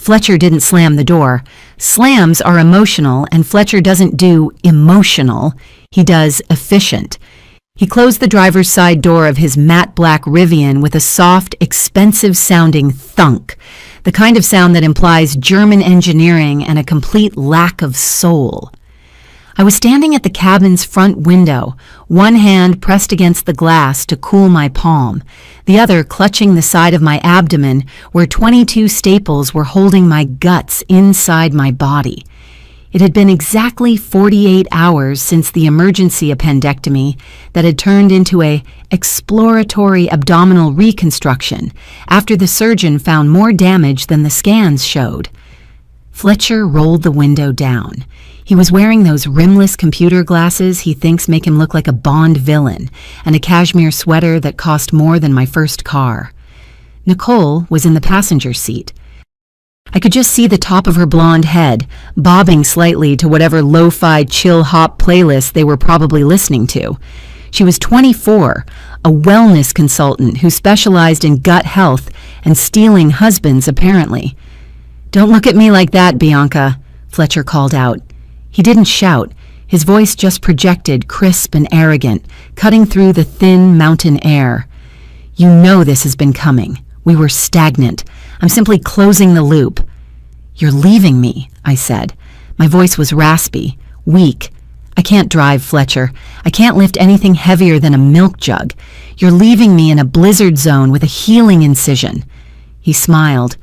Fletcher didn't slam the door. Slams are emotional, and Fletcher doesn't do emotional. He does efficient. He closed the driver's side door of his matte black Rivian with a soft, expensive-sounding thunk, the kind of sound that implies German engineering and a complete lack of soul. I was standing at the cabin's front window, one hand pressed against the glass to cool my palm, the other clutching the side of my abdomen where 22 staples were holding my guts inside my body. It had been exactly 48 hours since the emergency appendectomy that had turned into a exploratory abdominal reconstruction after the surgeon found more damage than the scans showed. Fletcher rolled the window down. He was wearing those rimless computer glasses he thinks make him look like a Bond villain, and a cashmere sweater that cost more than my first car. Nicole was in the passenger seat. I could just see the top of her blonde head, bobbing slightly to whatever lo-fi chill hop playlist they were probably listening to. She was 24, a wellness consultant who specialized in gut health and stealing husbands, apparently. "Don't look at me like that, Bianca," Fletcher called out. He didn't shout. His voice just projected, crisp and arrogant, cutting through the thin mountain air. "You know this has been coming. We were stagnant. I'm simply closing the loop." "You're leaving me," I said. My voice was raspy, weak. "I can't drive, Fletcher. I can't lift anything heavier than a milk jug. You're leaving me in a blizzard zone with a healing incision." He smiled.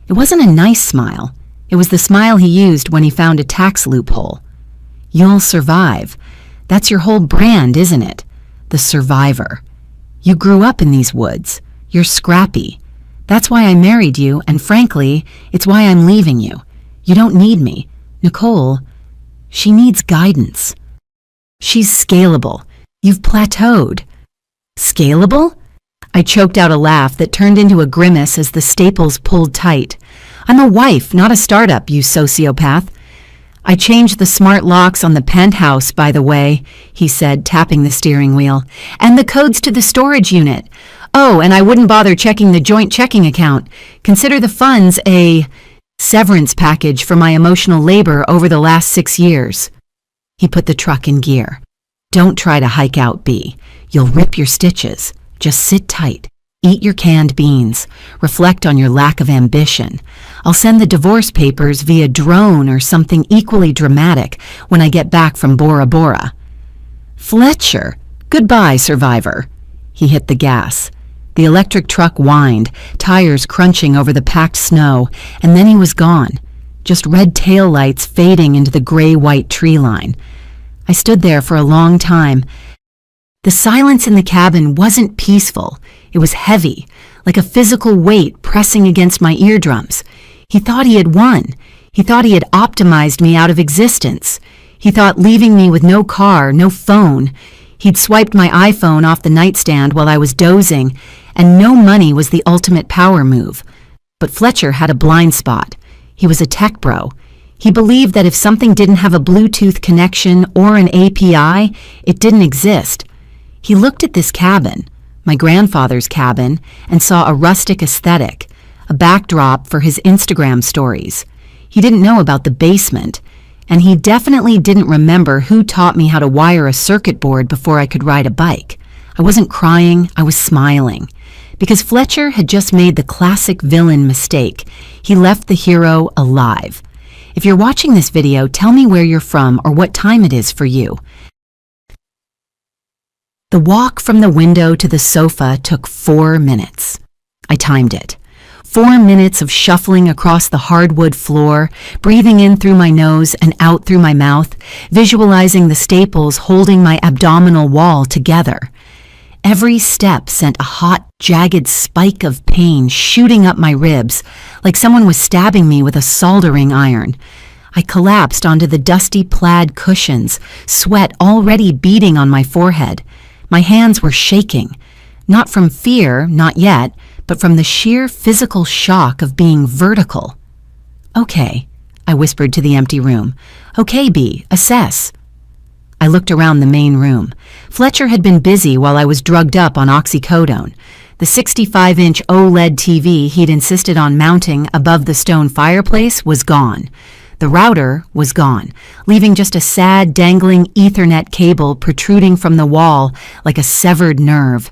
It wasn't a nice smile. It was the smile he used when he found a tax loophole. "You'll survive. That's your whole brand, isn't it? The survivor. You grew up in these woods. You're scrappy. That's why I married you, and frankly, it's why I'm leaving you. You don't need me. Nicole, she needs guidance. She's scalable. You've plateaued." "Scalable?" I choked out a laugh that turned into a grimace as the staples pulled tight. "I'm a wife, not a startup, you sociopath." "I changed the smart locks on the penthouse, by the way," he said, tapping the steering wheel. "And the codes to the storage unit. Oh, and I wouldn't bother checking the joint checking account. Consider the funds a severance package for my emotional labor over the last 6 years." He put the truck in gear. "Don't try to hike out, B. You'll rip your stitches. Just sit tight. Eat your canned beans. Reflect on your lack of ambition. I'll send the divorce papers via drone or something equally dramatic when I get back from Bora Bora." "Fletcher, goodbye, survivor." He hit the gas. The electric truck whined, tires crunching over the packed snow, and then he was gone, just red taillights fading into the gray-white tree line. I stood there for a long time. The silence in the cabin wasn't peaceful. It was heavy, like a physical weight pressing against my eardrums. He thought he had won. He thought he had optimized me out of existence. He thought leaving me with no car, no phone. He'd swiped my iPhone off the nightstand while I was dozing, and no money was the ultimate power move. But Fletcher had a blind spot. He was a tech bro. He believed that if something didn't have a Bluetooth connection or an API, it didn't exist. He looked at this cabin, my grandfather's cabin, and saw a rustic aesthetic, a backdrop for his Instagram stories. He didn't know about the basement, and he definitely didn't remember who taught me how to wire a circuit board before I could ride a bike. I wasn't crying, I was smiling. Because Fletcher had just made the classic villain mistake. He left the hero alive. If you're watching this video, tell me where you're from or what time it is for you. The walk from the window to the sofa took 4 minutes. I timed it. 4 minutes of shuffling across the hardwood floor, breathing in through my nose and out through my mouth, visualizing the staples holding my abdominal wall together. Every step sent a hot, jagged spike of pain shooting up my ribs, like someone was stabbing me with a soldering iron. I collapsed onto the dusty plaid cushions, sweat already beading on my forehead. My hands were shaking, not from fear, not yet, but from the sheer physical shock of being vertical. "Okay," I whispered to the empty room. "Okay, B, assess." I looked around the main room. Fletcher had been busy while I was drugged up on oxycodone. The 65-inch OLED TV he'd insisted on mounting above the stone fireplace was gone. The router was gone, leaving just a sad, dangling Ethernet cable protruding from the wall like a severed nerve.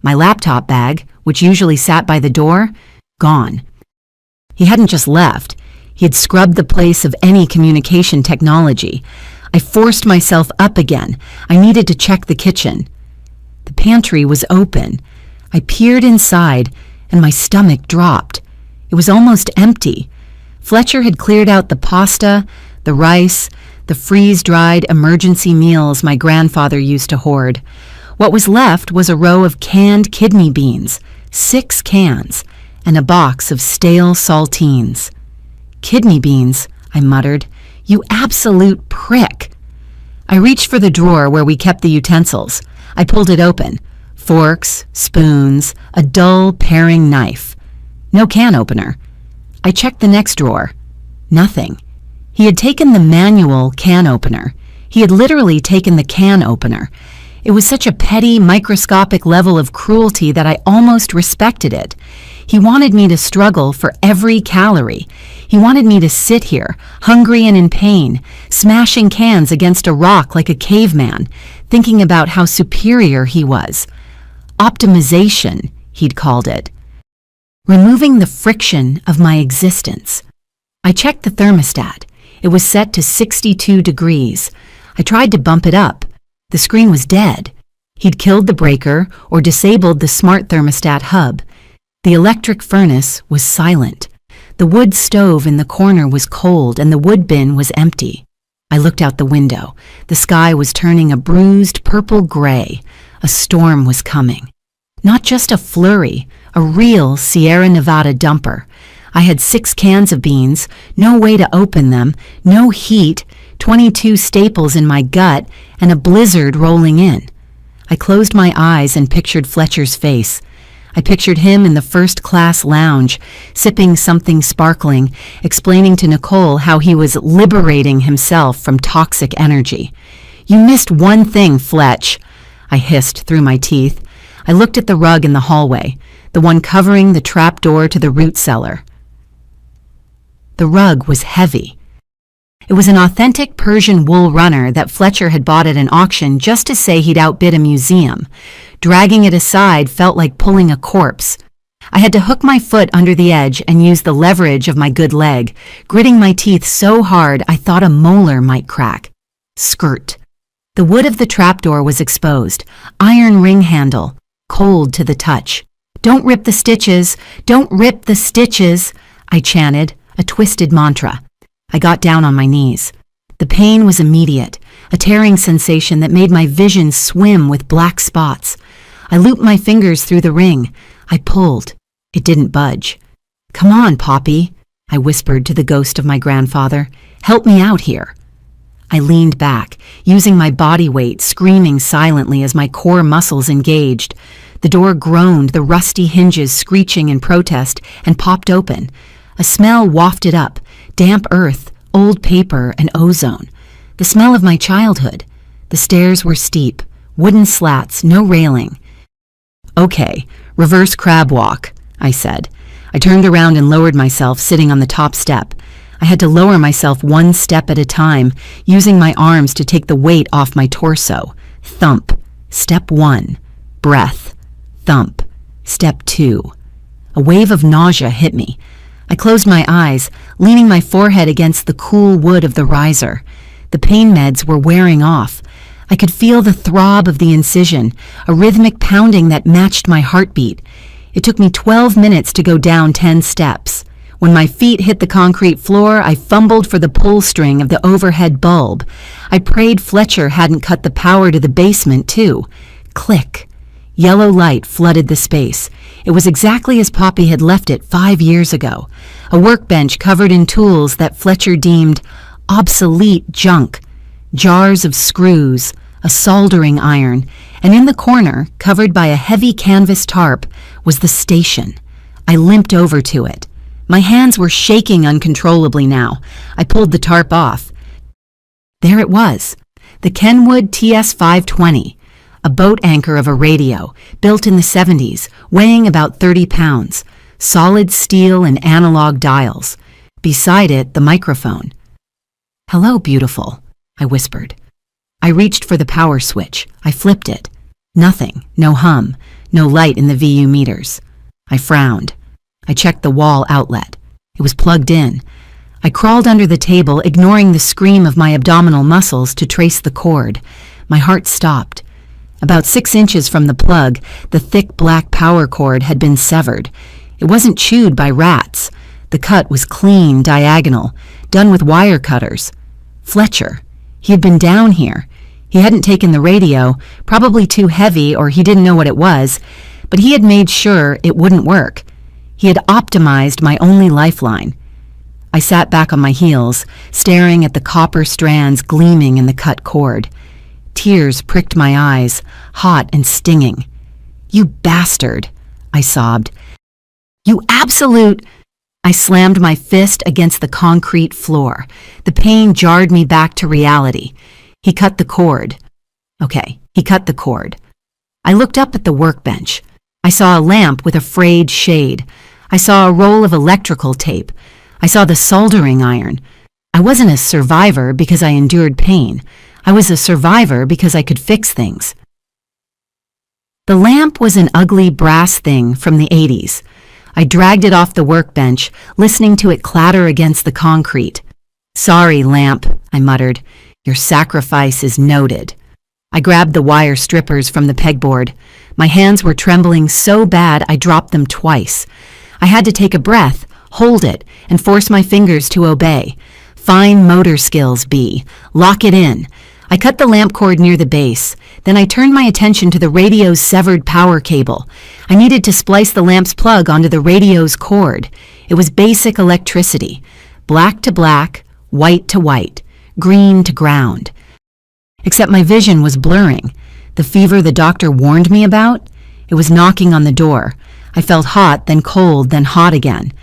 My laptop bag, which usually sat by the door, gone. He hadn't just left. He had scrubbed the place of any communication technology. I forced myself up again. I needed to check the kitchen. The pantry was open. I peered inside, and my stomach dropped. It was almost empty. Fletcher had cleared out the pasta, the rice, the freeze-dried emergency meals my grandfather used to hoard. What was left was a row of canned kidney beans, 6 cans, and a box of stale saltines. "Kidney beans," I muttered. "You absolute prick." I reached for the drawer where we kept the utensils. I pulled it open. Forks, spoons, a dull paring knife. No can opener. I checked the next drawer. Nothing. He had taken the manual can opener. He had literally taken the can opener. It was such a petty, microscopic level of cruelty that I almost respected it. He wanted me to struggle for every calorie. He wanted me to sit here, hungry and in pain, smashing cans against a rock like a caveman, thinking about how superior he was. Optimization, he'd called it. Removing the friction of my existence. I checked the thermostat. It was set to 62 degrees. I tried to bump it up. The screen was dead. He'd killed the breaker or disabled the smart thermostat hub. The electric furnace was silent. The wood stove in the corner was cold and the wood bin was empty. I looked out the window. The sky was turning a bruised purple gray. A storm was coming. Not just a flurry, a real Sierra Nevada dumper. I had 6 cans of beans, no way to open them, no heat, 22 staples in my gut, and a blizzard rolling in. I closed my eyes and pictured Fletcher's face. I pictured him in the first-class lounge, sipping something sparkling, explaining to Nicole how he was liberating himself from toxic energy. "You missed one thing, Fletch," I hissed through my teeth. I looked at the rug in the hallway, the one covering the trap door to the root cellar. The rug was heavy. It was an authentic Persian wool runner that Fletcher had bought at an auction just to say he'd outbid a museum. Dragging it aside felt like pulling a corpse. I had to hook my foot under the edge and use the leverage of my good leg, gritting my teeth so hard I thought a molar might crack. Skirt. The wood of the trapdoor was exposed, iron ring handle, cold to the touch. "Don't rip the stitches! Don't rip the stitches!" I chanted, a twisted mantra. I got down on my knees. The pain was immediate, a tearing sensation that made my vision swim with black spots. I looped my fingers through the ring. I pulled. It didn't budge. "Come on, Poppy," I whispered to the ghost of my grandfather. "Help me out here." I leaned back, using my body weight, screaming silently as my core muscles engaged. The door groaned, the rusty hinges screeching in protest, and popped open. A smell wafted up, damp earth, old paper, and ozone. The smell of my childhood. The stairs were steep, wooden slats, no railing. "Okay, reverse crab walk," I said. I turned around and lowered myself, sitting on the top step. I had to lower myself one step at a time, using my arms to take the weight off my torso. Thump. Step 1. Breath. Thump. Step 2. A wave of nausea hit me. I closed my eyes, leaning my forehead against the cool wood of the riser. The pain meds were wearing off. I could feel the throb of the incision, a rhythmic pounding that matched my heartbeat. It took me 12 minutes to go down 10 steps. When my feet hit the concrete floor, I fumbled for the pull string of the overhead bulb. I prayed Fletcher hadn't cut the power to the basement, too. Click. Yellow light flooded the space. It was exactly as Poppy had left it 5 years ago. A workbench covered in tools that Fletcher deemed obsolete junk. Jars of screws, a soldering iron, and in the corner, covered by a heavy canvas tarp, was the station. I limped over to it. My hands were shaking uncontrollably now. I pulled the tarp off. There it was, the Kenwood TS-520, a boat anchor of a radio, built in the 70s, weighing about 30 pounds, solid steel and analog dials. Beside it, the microphone. "Hello, beautiful," I whispered. I reached for the power switch. I flipped it. Nothing, no hum, no light in the VU meters. I frowned. I checked the wall outlet. It was plugged in. I crawled under the table, ignoring the scream of my abdominal muscles to trace the cord. My heart stopped. About 6 inches from the plug, the thick black power cord had been severed. It wasn't chewed by rats. The cut was clean, diagonal, done with wire cutters. Fletcher. He had been down here. He hadn't taken the radio, probably too heavy or he didn't know what it was, but he had made sure it wouldn't work. He had optimized my only lifeline. I sat back on my heels, staring at the copper strands gleaming in the cut cord. Tears pricked my eyes, hot and stinging. "You bastard," I sobbed. "You absolute—" I slammed my fist against the concrete floor. The pain jarred me back to reality. He cut the cord. Okay, he cut the cord. I looked up at the workbench. I saw a lamp with a frayed shade. I saw a roll of electrical tape. I saw the soldering iron. I wasn't a survivor because I endured pain. I was a survivor because I could fix things. The lamp was an ugly brass thing from the 80s. I dragged it off the workbench, listening to it clatter against the concrete. "Sorry, lamp," I muttered. "Your sacrifice is noted." I grabbed the wire strippers from the pegboard. My hands were trembling so bad I dropped them twice. I had to take a breath, hold it, and force my fingers to obey. Fine motor skills, B. Lock it in. I cut the lamp cord near the base. Then I turned my attention to the radio's severed power cable. I needed to splice the lamp's plug onto the radio's cord. It was basic electricity. Black to black, white to white, green to ground. Except my vision was blurring. The fever the doctor warned me about? It was knocking on the door. I felt hot, then cold, then hot again.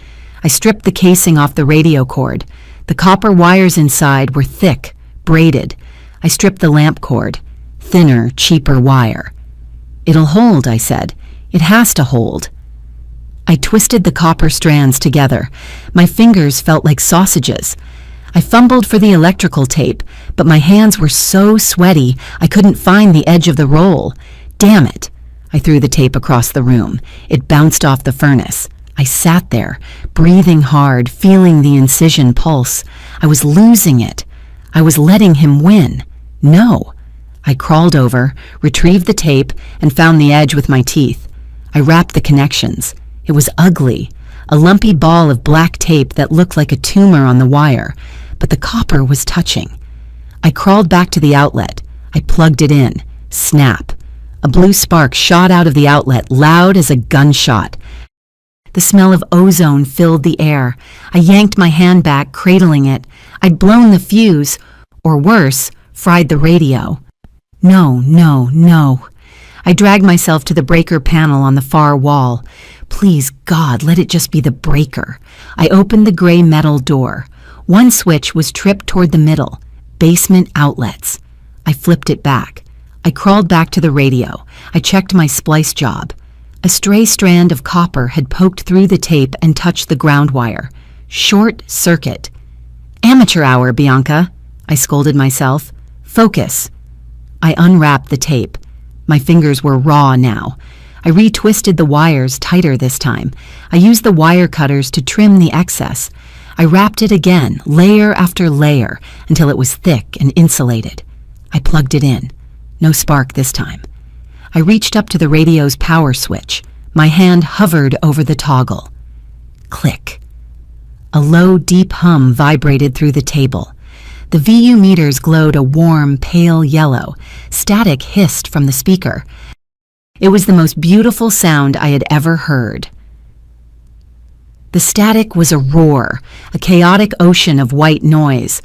I stripped the casing off the radio cord. The copper wires inside were thick, braided. I stripped the lamp cord. Thinner, cheaper wire. "It'll hold," I said. "It has to hold." I twisted the copper strands together. My fingers felt like sausages. I fumbled for the electrical tape, but my hands were so sweaty I couldn't find the edge of the roll. Damn it! I threw the tape across the room. It bounced off the furnace. I sat there, breathing hard, feeling the incision pulse. I was losing it. I was letting him win. No. I crawled over, retrieved the tape, and found the edge with my teeth. I wrapped the connections. It was ugly, a lumpy ball of black tape that looked like a tumor on the wire, but the copper was touching. I crawled back to the outlet. I plugged it in. Snap. A blue spark shot out of the outlet, loud as a gunshot. The smell of ozone filled the air. I yanked my hand back, cradling it. I'd blown the fuse, or worse, fried the radio. No, no, no. I dragged myself to the breaker panel on the far wall. Please, God, let it just be the breaker. I opened the gray metal door. One switch was tripped toward the middle. Basement outlets. I flipped it back. I crawled back to the radio. I checked my splice job. A stray strand of copper had poked through the tape and touched the ground wire. Short circuit. Amateur hour, Bianca, I scolded myself. Focus. I unwrapped the tape. My fingers were raw now. I retwisted the wires tighter this time. I used the wire cutters to trim the excess. I wrapped it again, layer after layer, until it was thick and insulated. I plugged it in. No spark this time. I reached up to the radio's power switch. My hand hovered over the toggle. Click. A low, deep hum vibrated through the table. The VU meters glowed a warm, pale yellow. Static hissed from the speaker. It was the most beautiful sound I had ever heard. The static was a roar, a chaotic ocean of white noise.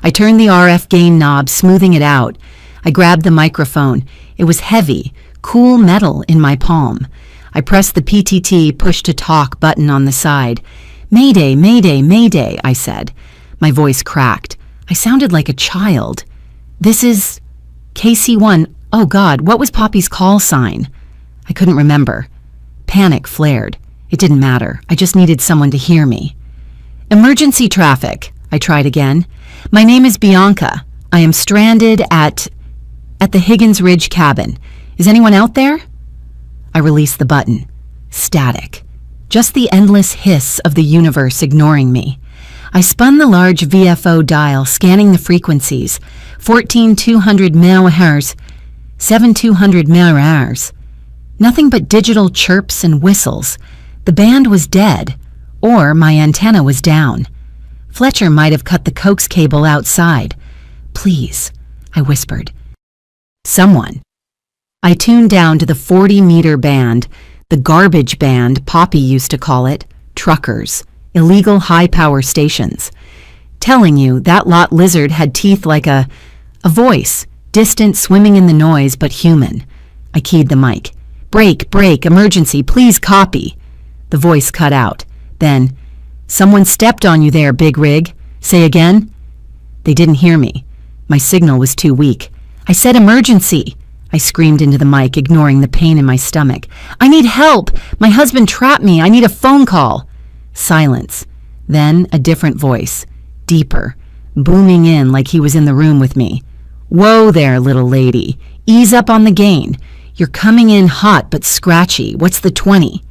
I turned the RF gain knob, smoothing it out. I grabbed the microphone. It was heavy, cool metal in my palm. I pressed the PTT push-to-talk button on the side. "Mayday, mayday, mayday," I said. My voice cracked. I sounded like a child. "This is KC-1. Oh God, what was Poppy's call sign? I couldn't remember. Panic flared. It didn't matter. I just needed someone to hear me. Emergency traffic, I tried again. My name is Bianca. I am stranded at the Higgins Ridge cabin. Is anyone out there? I released the button. Static. Just the endless hiss of the universe ignoring me. I spun the large VFO dial, scanning the frequencies. 14,200 MHz, 7,200 MHz. Nothing but digital chirps and whistles. The band was dead, or my antenna was down. Fletcher might have cut the coax cable outside. Please, I whispered. Someone. I tuned down to the 40-meter band, the garbage band Poppy used to call it, truckers, illegal high-power stations. Telling you that lot lizard had teeth like a voice, distant, swimming in the noise, but human. I keyed the mic. Break, emergency, please copy. The voice cut out. Then, someone stepped on you there, Big Rig. Say again? They didn't hear me. My signal was too weak. I said emergency. I screamed into the mic, ignoring the pain in my stomach. I need help. My husband trapped me. I need a phone call. Silence. Then a different voice, deeper, booming in like he was in the room with me. Whoa there, little lady. Ease up on the gain. You're coming in hot but scratchy. What's the 20?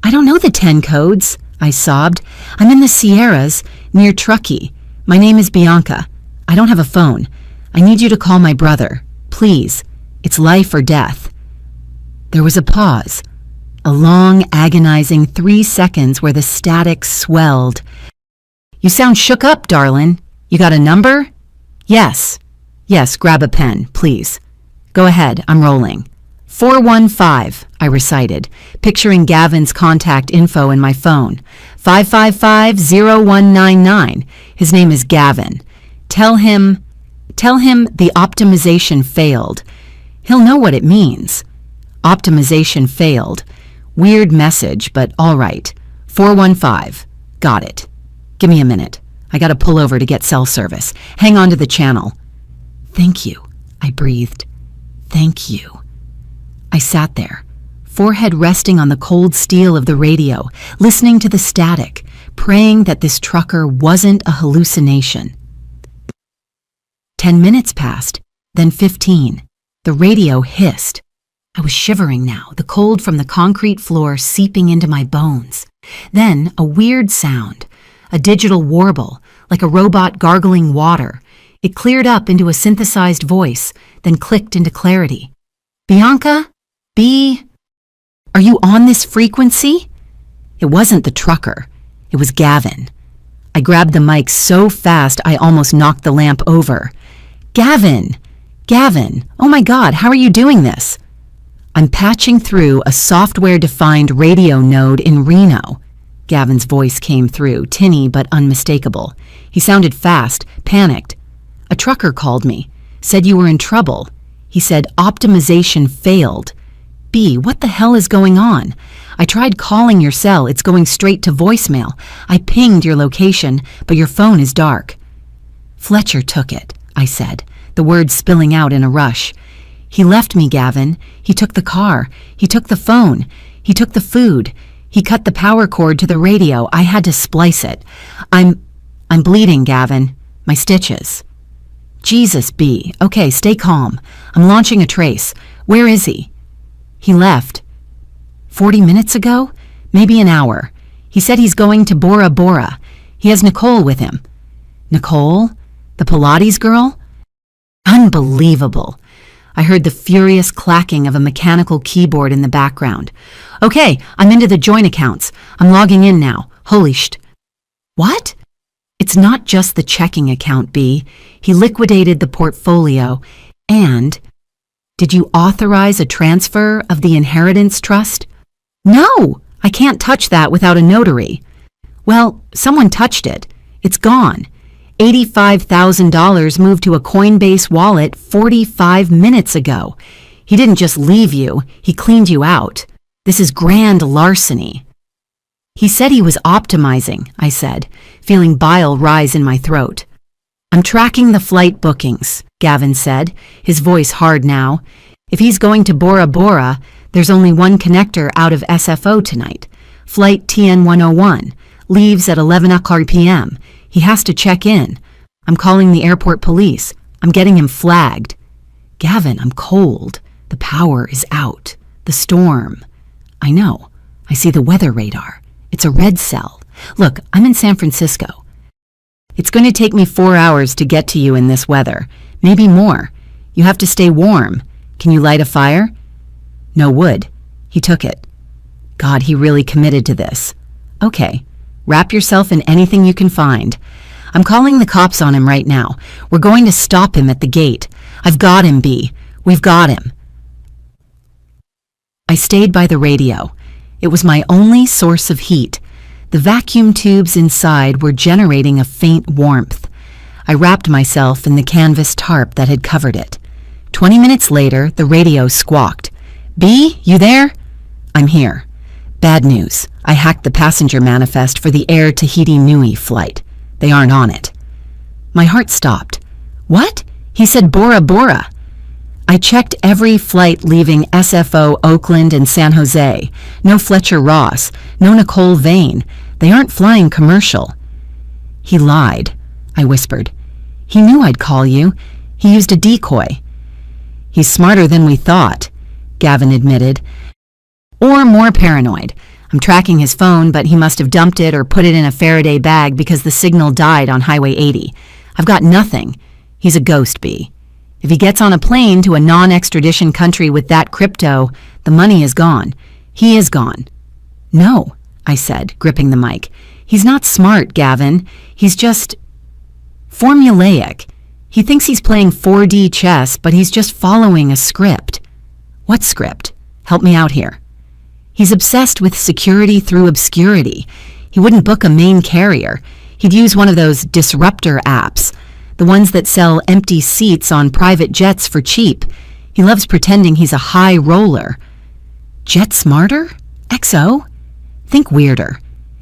I don't know the 10 codes, I sobbed. I'm in the Sierras, near Truckee. My name is Bianca. I don't have a phone. I need you to call my brother. Please. It's life or death. There was a pause. A long, agonizing 3 seconds where the static swelled. You sound shook up, darlin'. You got a number? Yes. Yes, grab a pen, please. Go ahead, I'm rolling. 415, I recited, picturing Gavin's contact info in my phone. 555-0199. His name is Gavin. Tell him the optimization failed. He'll know what it means. Optimization failed. Weird message, but all right. 415. Got it. Give me a minute. I gotta pull over to get cell service. Hang on to the channel. Thank you, I breathed. Thank you. I sat there, forehead resting on the cold steel of the radio, listening to the static, praying that this trucker wasn't a hallucination. 10 minutes passed, then 15. The radio hissed. I was shivering now, the cold from the concrete floor seeping into my bones. Then a weird sound, a digital warble, like a robot gargling water. It cleared up into a synthesized voice, then clicked into clarity. Bianca? Are you on this frequency? It wasn't the trucker. It was Gavin. I grabbed the mic so fast I almost knocked the lamp over. Gavin! Oh my God, how are you doing this? I'm patching through a software-defined radio node in Reno. Gavin's voice came through, tinny but unmistakable. He sounded fast, panicked. A trucker called me, said you were in trouble. He said optimization failed. What the hell is going on? I tried calling your cell. It's going straight to voicemail. I pinged your location, but your phone is dark. Fletcher took it, I said, the words spilling out in a rush. He left me, Gavin. He took the car. He took the phone. He took the food. He cut the power cord to the radio. I had to splice it. I'm bleeding, Gavin. My stitches. Jesus, Okay, stay calm. I'm launching a trace. Where is he? He left. 40 minutes ago? Maybe an hour. He said he's going to Bora Bora. He has Nicole with him. Nicole? The Pilates girl? Unbelievable. I heard the furious clacking of a mechanical keyboard in the background. Okay, I'm into the joint accounts. I'm logging in now. Holy sh... What? It's not just the checking account, He liquidated the portfolio. And... Did you authorize a transfer of the inheritance trust? No, I can't touch that without a notary. Well, someone touched it. It's gone. $85,000 moved to a Coinbase wallet 45 minutes ago. He didn't just leave you, he cleaned you out. This is grand larceny. He said he was optimizing, I said, feeling bile rise in my throat. I'm tracking the flight bookings, Gavin said, his voice hard now. If he's going to Bora Bora, there's only one connector out of SFO tonight. Flight TN-101. Leaves at 11 o'clock p.m. He has to check in. I'm calling the airport police. I'm getting him flagged. Gavin, I'm cold. The power is out. The storm. I know. I see the weather radar. It's a red cell. Look, I'm in San Francisco. It's going to take me 4 hours to get to you in this weather. Maybe more. You have to stay warm. Can you light a fire? No wood. He took it. God, he really committed to this. Okay. Wrap yourself in anything you can find. I'm calling the cops on him right now. We're going to stop him at the gate. I've got him, B. We've got him. I stayed by the radio. It was my only source of heat. The vacuum tubes inside were generating a faint warmth. I wrapped myself in the canvas tarp that had covered it. 20 minutes later, the radio squawked. B, you there? I'm here. Bad news. I hacked the passenger manifest for the Air Tahiti Nui flight. They aren't on it. My heart stopped. What? He said Bora Bora. I checked every flight leaving SFO, Oakland, and San Jose. No Fletcher Ross. No Nicole Vane. They aren't flying commercial. He lied, I whispered. He knew I'd call you. He used a decoy. He's smarter than we thought, Gavin admitted. Or more paranoid. I'm tracking his phone, but he must have dumped it or put it in a Faraday bag because the signal died on Highway 80. I've got nothing. He's a ghost, B. If he gets on a plane to a non-extradition country with that crypto, the money is gone. He is gone. No, I said, gripping the mic. He's not smart, Gavin. He's just formulaic. He thinks he's playing 4D chess, but he's just following a script. What script? Help me out here. He's obsessed with security through obscurity. He wouldn't book a main carrier. He'd use one of those disruptor apps, the ones that sell empty seats on private jets for cheap. He loves pretending he's a high roller. Jet smarter? XO? Think weirder.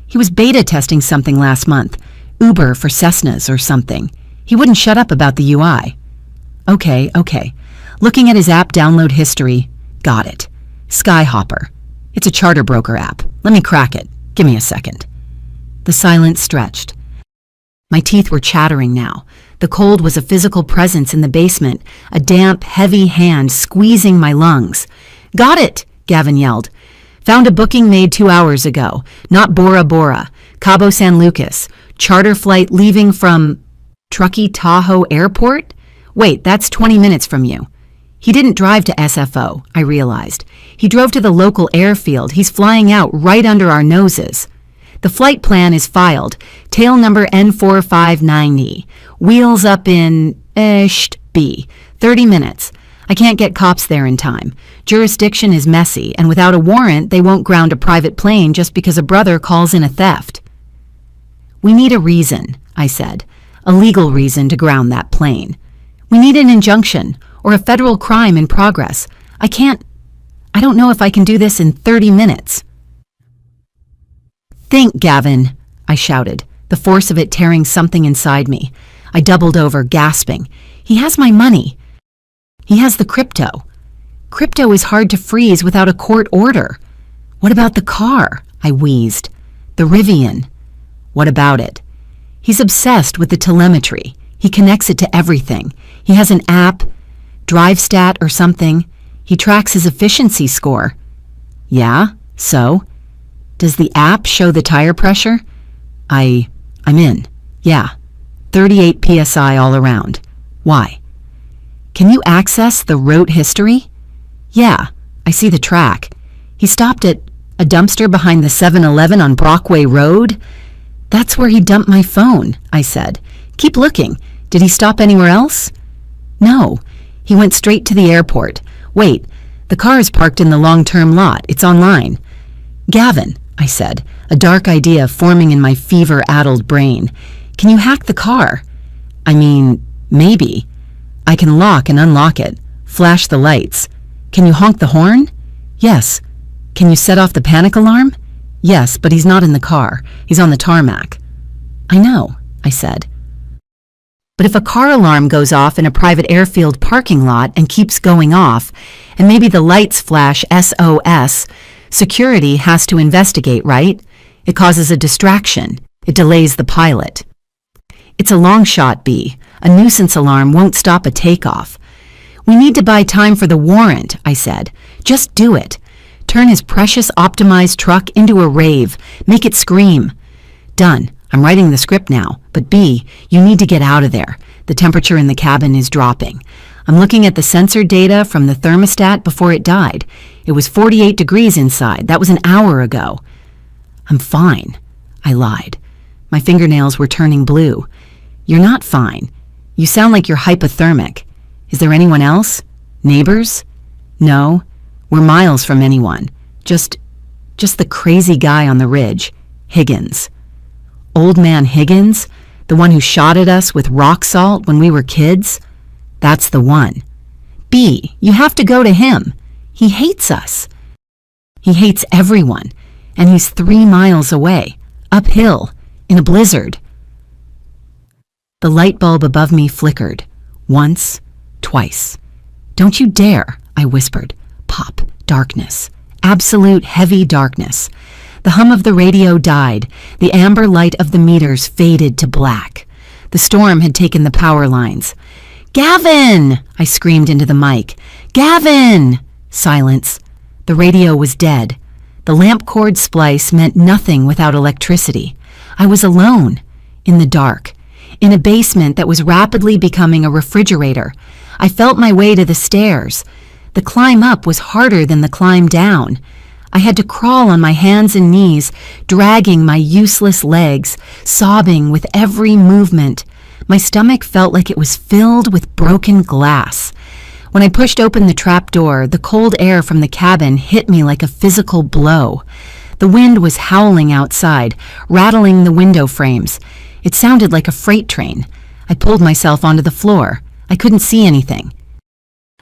He was beta testing something last month. Uber for Cessnas or something. He wouldn't shut up about the UI. Okay. Looking at his app download history. Got it. Skyhopper. It's a charter broker app. Let me crack it. Give me a second. The silence stretched. My teeth were chattering now. The cold was a physical presence in the basement, a damp, heavy hand squeezing my lungs. Got it, Gavin yelled. Found a booking made 2 hours ago. Not Bora Bora. Cabo San Lucas. Charter flight leaving from Truckee Tahoe Airport? Wait, that's 20 minutes from you. He didn't drive to SFO, I realized. He drove to the local airfield. He's flying out right under our noses. The flight plan is filed. Tail number N4590. Wheels up in B. 30 minutes. I can't get cops there in time. Jurisdiction is messy, and without a warrant, they won't ground a private plane just because a brother calls in a theft. We need a reason, I said. A legal reason to ground that plane. We need an injunction, or a federal crime in progress. I don't know if I can do this in 30 minutes. Think, Gavin, I shouted, the force of it tearing something inside me. I doubled over, gasping. He has my money. He has the crypto. Crypto is hard to freeze without a court order. What about the car? I wheezed. The Rivian. What about it? He's obsessed with the telemetry. He connects it to everything. He has an app, DriveStat or something. He tracks his efficiency score. Yeah, so? Does the app show the tire pressure? I'm in. Yeah. 38 psi all around. Why? Can you access the route history? Yeah, I see the track. He stopped at a dumpster behind the 7-Eleven on Brockway Road. That's where he dumped my phone, I said. Keep looking. Did he stop anywhere else? No. He went straight to the airport. Wait, the car is parked in the long-term lot. It's online. Gavin, I said, a dark idea forming in my fever-addled brain. Can you hack the car? I mean, maybe. I can lock and unlock it. Flash the lights. Can you honk the horn? Yes. Can you set off the panic alarm? Yes, but he's not in the car. He's on the tarmac. I know, I said. But if a car alarm goes off in a private airfield parking lot and keeps going off, and maybe the lights flash SOS, security has to investigate, right? It causes a distraction. It delays the pilot. It's a long shot, B. A nuisance alarm won't stop a takeoff. We need to buy time for the warrant, I said. Just do it. Turn his precious optimized truck into a rave. Make it scream. Done. I'm writing the script now, but B, you need to get out of there. The temperature in the cabin is dropping. I'm looking at the sensor data from the thermostat before it died. It was 48 degrees inside. That was an hour ago. I'm fine, I lied. My fingernails were turning blue. You're not fine. You sound like you're hypothermic. Is there anyone else? Neighbors? No, we're miles from anyone. Just the crazy guy on the ridge, Higgins. Old man Higgins? The one who shot at us with rock salt when we were kids? That's the one. B, you have to go to him. He hates us. He hates everyone, and he's 3 miles away, uphill, in a blizzard. The light bulb above me flickered. Once, twice. Don't you dare, I whispered. Pop, darkness. Absolute heavy darkness. The hum of the radio died. The amber light of the meters faded to black. The storm had taken the power lines. Gavin! I screamed into the mic. Gavin! Silence. The radio was dead. The lamp cord splice meant nothing without electricity. I was alone, in the dark, in a basement that was rapidly becoming a refrigerator. I felt my way to the stairs. The climb up was harder than the climb down. I had to crawl on my hands and knees, dragging my useless legs, sobbing with every movement. My stomach felt like it was filled with broken glass. When I pushed open the trap door, the cold air from the cabin hit me like a physical blow. The wind was howling outside, rattling the window frames. It sounded like a freight train. I pulled myself onto the floor. I couldn't see anything.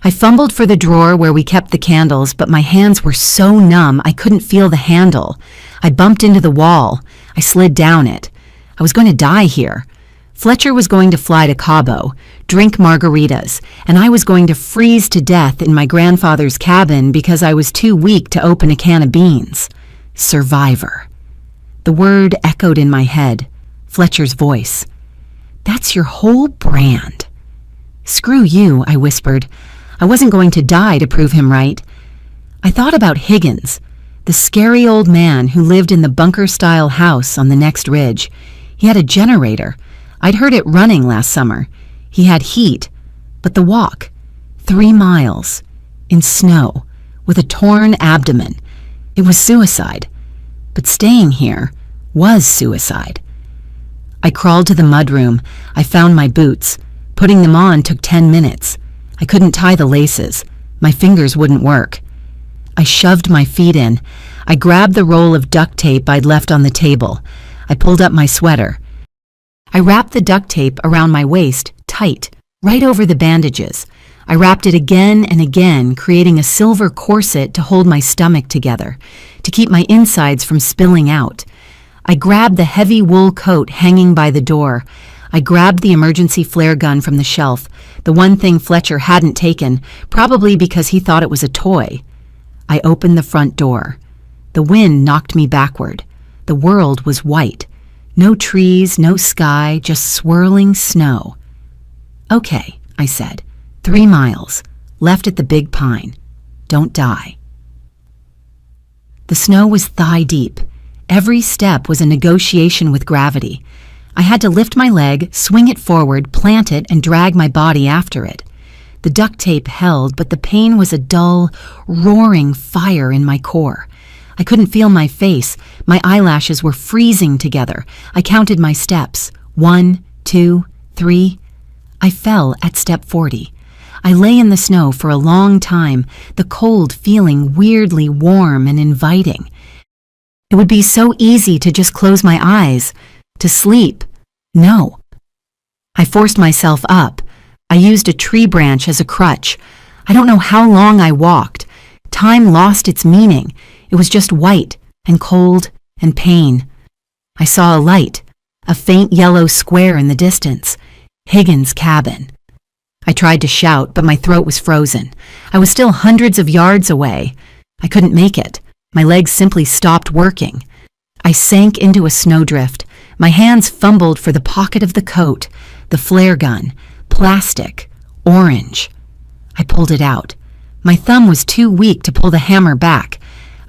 I fumbled for the drawer where we kept the candles, but my hands were so numb I couldn't feel the handle. I bumped into the wall. I slid down it. I was going to die here. Fletcher was going to fly to Cabo, drink margaritas, and I was going to freeze to death in my grandfather's cabin because I was too weak to open a can of beans. Survivor. The word echoed in my head. Fletcher's voice. That's your whole brand. Screw you, I whispered. I wasn't going to die to prove him right. I thought about Higgins, the scary old man who lived in the bunker-style house on the next ridge. He had a generator. I'd heard it running last summer. He had heat, but the walk, 3 miles, in snow, with a torn abdomen. It was suicide. But staying here was suicide. I crawled to the mudroom. I found my boots. Putting them on took 10 minutes. I couldn't tie the laces. My fingers wouldn't work. I shoved my feet in. I grabbed the roll of duct tape I'd left on the table. I pulled up my sweater. I wrapped the duct tape around my waist, tight, right over the bandages. I wrapped it again and again, creating a silver corset to hold my stomach together, to keep my insides from spilling out. I grabbed the heavy wool coat hanging by the door. I grabbed the emergency flare gun from the shelf, the one thing Fletcher hadn't taken, probably because he thought it was a toy. I opened the front door. The wind knocked me backward. The world was white. No trees, no sky, just swirling snow. Okay, I said. 3 miles, left at the big pine. Don't die. The snow was thigh deep. Every step was a negotiation with gravity. I had to lift my leg, swing it forward, plant it, and drag my body after it. The duct tape held, but the pain was a dull, roaring fire in my core. I couldn't feel my face. My eyelashes were freezing together. I counted my steps. 1, 2, 3. I fell at step 40. I lay in the snow for a long time, the cold feeling weirdly warm and inviting. It would be so easy to just close my eyes, to sleep. No. I forced myself up. I used a tree branch as a crutch. I don't know how long I walked. Time lost its meaning. It was just white and cold and pain. I saw a light, a faint yellow square in the distance. Higgins' cabin. I tried to shout, but my throat was frozen. I was still hundreds of yards away. I couldn't make it. My legs simply stopped working. I sank into a snowdrift. My hands fumbled for the pocket of the coat, the flare gun, plastic, orange. I pulled it out. My thumb was too weak to pull the hammer back.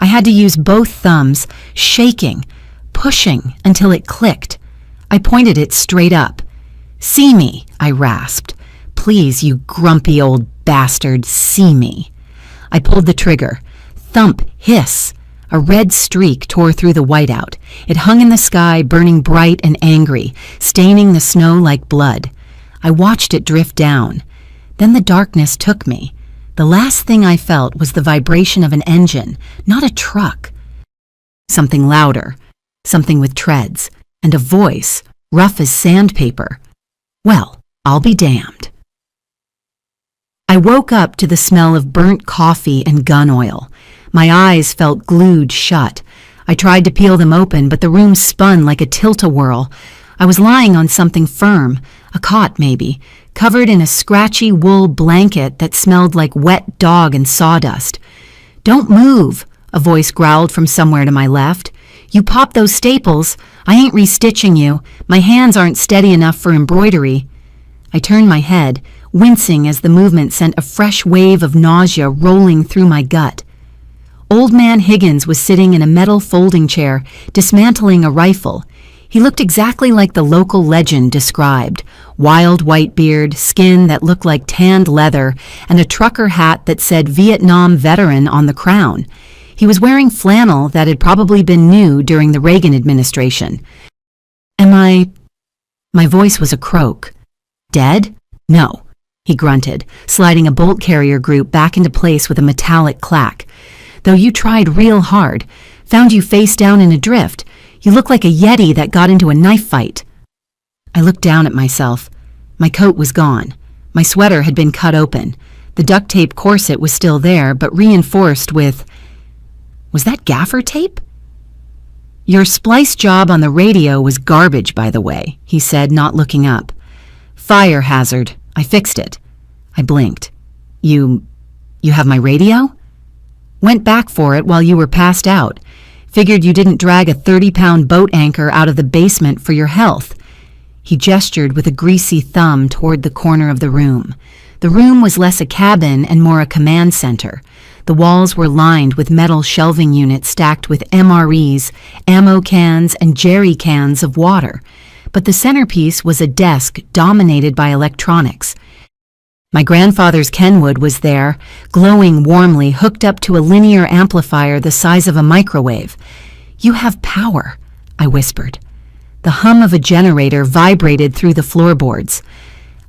I had to use both thumbs, shaking, pushing until it clicked. I pointed it straight up. "See me," I rasped. "Please, you grumpy old bastard, see me." I pulled the trigger. Thump, hiss. A red streak tore through the whiteout. It hung in the sky, burning bright and angry, staining the snow like blood. I watched it drift down. Then the darkness took me. The last thing I felt was the vibration of an engine, not a truck. Something louder, something with treads, and a voice, rough as sandpaper. Well, I'll be damned. I woke up to the smell of burnt coffee and gun oil. My eyes felt glued shut. I tried to peel them open, but the room spun like a tilt-a-whirl. I was lying on something firm, a cot maybe, covered in a scratchy wool blanket that smelled like wet dog and sawdust. "Don't move," a voice growled from somewhere to my left. "You pop those staples. I ain't restitching you. My hands aren't steady enough for embroidery." I turned my head, wincing as the movement sent a fresh wave of nausea rolling through my gut. Old Man Higgins was sitting in a metal folding chair, dismantling a rifle. He looked exactly like the local legend described. Wild white beard, skin that looked like tanned leather, and a trucker hat that said Vietnam veteran on the crown. He was wearing flannel that had probably been new during the Reagan administration. My voice was a croak. "Dead? No," he grunted, sliding a bolt carrier group back into place with a metallic clack. "Though you tried real hard. Found you face down in a drift. You look like a yeti that got into a knife fight." I looked down at myself. My coat was gone. My sweater had been cut open. The duct tape corset was still there, but reinforced with... Was that gaffer tape? "Your splice job on the radio was garbage, by the way," he said, not looking up. "Fire hazard. I fixed it." I blinked. You have my radio?" "Went back for it while you were passed out. Figured you didn't drag a 30-pound boat anchor out of the basement for your health." He gestured with a greasy thumb toward the corner of the room. The room was less a cabin and more a command center. The walls were lined with metal shelving units stacked with MREs, ammo cans, and jerry cans of water. But the centerpiece was a desk dominated by electronics. My grandfather's Kenwood was there, glowing warmly, hooked up to a linear amplifier the size of a microwave. "You have power," I whispered. The hum of a generator vibrated through the floorboards.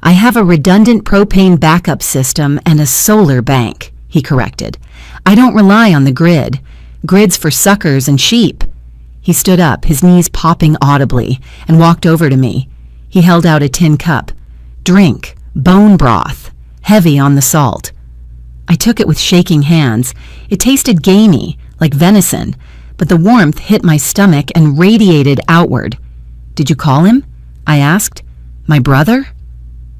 "I have a redundant propane backup system and a solar bank," he corrected. "I don't rely on the grid. Grid's for suckers and sheep." He stood up, his knees popping audibly, and walked over to me. He held out a tin cup. "Drink. Bone broth. Heavy on the salt." I took it with shaking hands. It tasted gamey, like venison, but the warmth hit my stomach and radiated outward. "Did you call him?" I asked. "My brother?"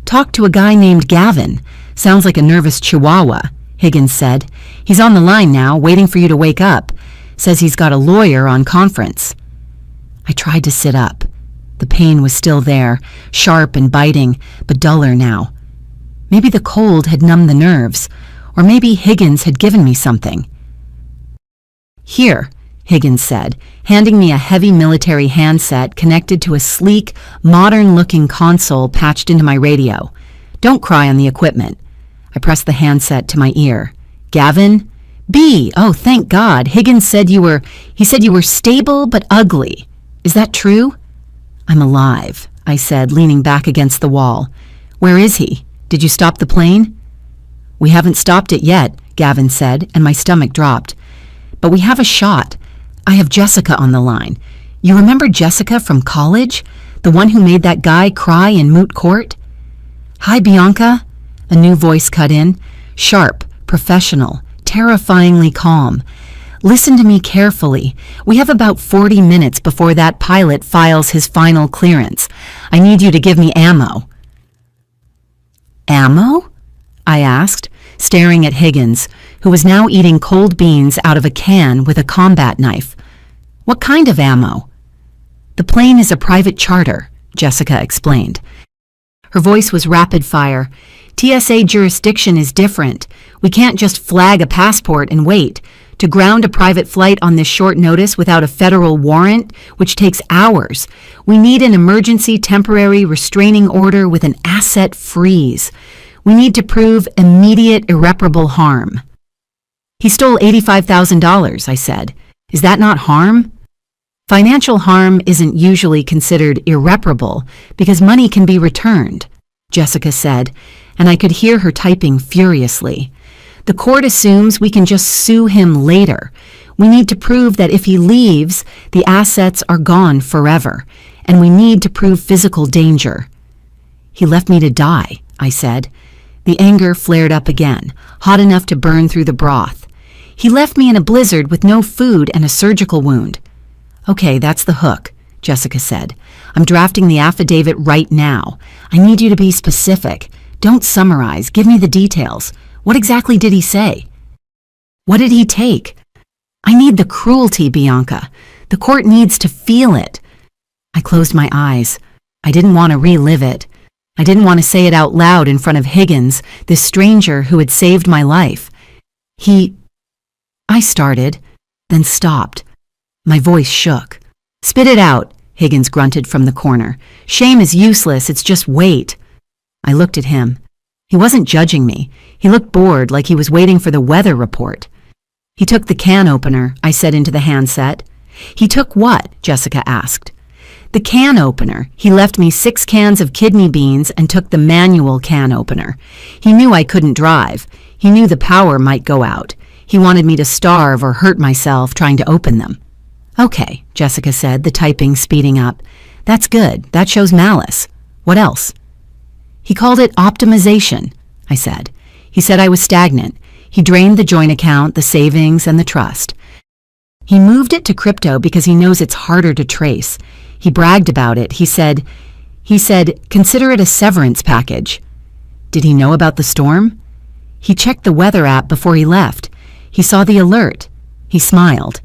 "Talked to a guy named Gavin. Sounds like a nervous chihuahua," Higgins said. "He's on the line now, waiting for you to wake up. Says he's got a lawyer on conference." I tried to sit up. The pain was still there, sharp and biting, but duller now. Maybe the cold had numbed the nerves, or maybe Higgins had given me something. "Here," Higgins said, handing me a heavy military handset connected to a sleek, modern-looking console patched into my radio. "Don't cry on the equipment." I pressed the handset to my ear. "Gavin?" "B. Oh, thank God. Higgins said he said you were stable but ugly. Is that true?" "I'm alive," I said, leaning back against the wall. "Where is he? Did you stop the plane?" "We haven't stopped it yet," Gavin said, and my stomach dropped. "But we have a shot. I have Jessica on the line. You remember Jessica from college? The one who made that guy cry in moot court?" "Hi, Bianca," a new voice cut in, sharp, professional, terrifyingly calm. "Listen to me carefully. We have about 40 minutes before that pilot files his final clearance. I need you to give me ammo." Ammo? I asked, staring at Higgins, who was now eating cold beans out of a can with a combat knife. What kind of ammo? The plane is a private charter, Jessica explained. Her voice was rapid fire. TSA jurisdiction is different. We can't just flag a passport and wait. To ground a private flight on this short notice without a federal warrant, which takes hours, we need an emergency temporary restraining order with an asset freeze. We need to prove immediate irreparable harm. He stole $85,000, I said. Is that not harm? Financial harm isn't usually considered irreparable because money can be returned, Jessica said, and I could hear her typing furiously. The court assumes we can just sue him later. We need to prove that if he leaves, the assets are gone forever, and we need to prove physical danger. He left me to die, I said. The anger flared up again, hot enough to burn through the broth. He left me in a blizzard with no food and a surgical wound. Okay, that's the hook, Jessica said. I'm drafting the affidavit right now. I need you to be specific. Don't summarize. Give me the details. What exactly did he say? What did he take? I need the cruelty, Bianca. The court needs to feel it. I closed my eyes. I didn't want to relive it. I didn't want to say it out loud in front of Higgins, this stranger who had saved my life. I started, then stopped. My voice shook. Spit it out, Higgins grunted from the corner. Shame is useless, it's just wait. I looked at him. He wasn't judging me. He looked bored, like he was waiting for the weather report. He took the can opener, I said into the handset. He took what? Jessica asked. The can opener. He left me 6 cans of kidney beans and took the manual can opener. He knew I couldn't drive. He knew the power might go out. He wanted me to starve or hurt myself trying to open them. Okay, Jessica said, the typing speeding up. That's good. That shows malice. What else? He called it optimization, I said. He said I was stagnant. He drained the joint account, the savings, and the trust. He moved it to crypto because he knows it's harder to trace. He bragged about it. He said, consider it a severance package. Did he know about the storm? He checked the weather app before he left. He saw the alert. He smiled.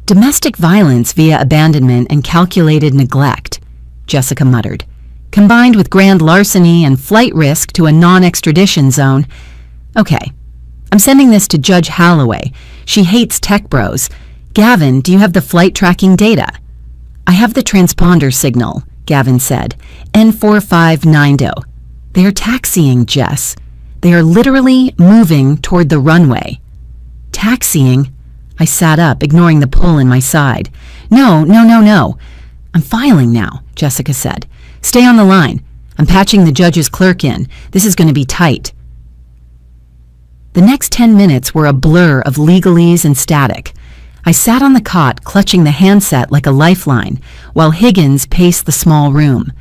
Domestic violence via abandonment and calculated neglect, Jessica muttered. Combined with grand larceny and flight risk to a non-extradition zone. Okay, I'm sending this to Judge Holloway. She hates tech bros. Gavin, do you have the flight tracking data? I have the transponder signal, Gavin said. N4590. They are taxiing, Jess. They are literally moving toward the runway. Taxiing? I sat up, ignoring the pull in my side. No. I'm filing now, Jessica said. Stay on the line. I'm patching the judge's clerk in. This is going to be tight. The next 10 minutes were a blur of legalese and static. I sat on the cot, clutching the handset like a lifeline, while Higgins paced the small room.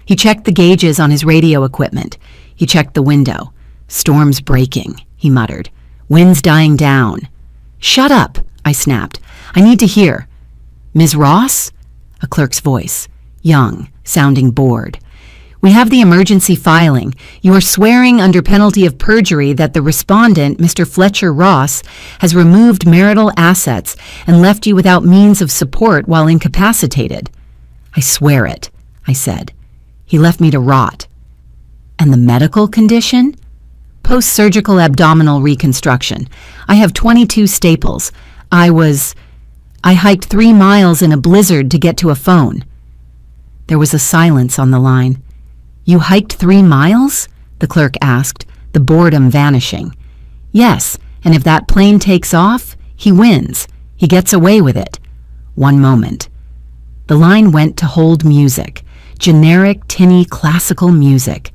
He checked the gauges on his radio equipment. He checked the window. Storm's breaking, he muttered. Wind's dying down. Shut up, I snapped. I need to hear. Ms. Ross? A clerk's voice, young, sounding bored. We have the emergency filing. You are swearing under penalty of perjury that the respondent, Mr. Fletcher Ross, has removed marital assets and left you without means of support while incapacitated. I swear it, I said. He left me to rot. And the medical condition? Post-surgical abdominal reconstruction. I have 22 staples. I hiked 3 miles in a blizzard to get to a phone. There was a silence on the line. You hiked 3 miles? The clerk asked, the boredom vanishing. Yes, and if that plane takes off, he wins. He gets away with it. One moment. The line went to hold music, generic, tinny, classical music.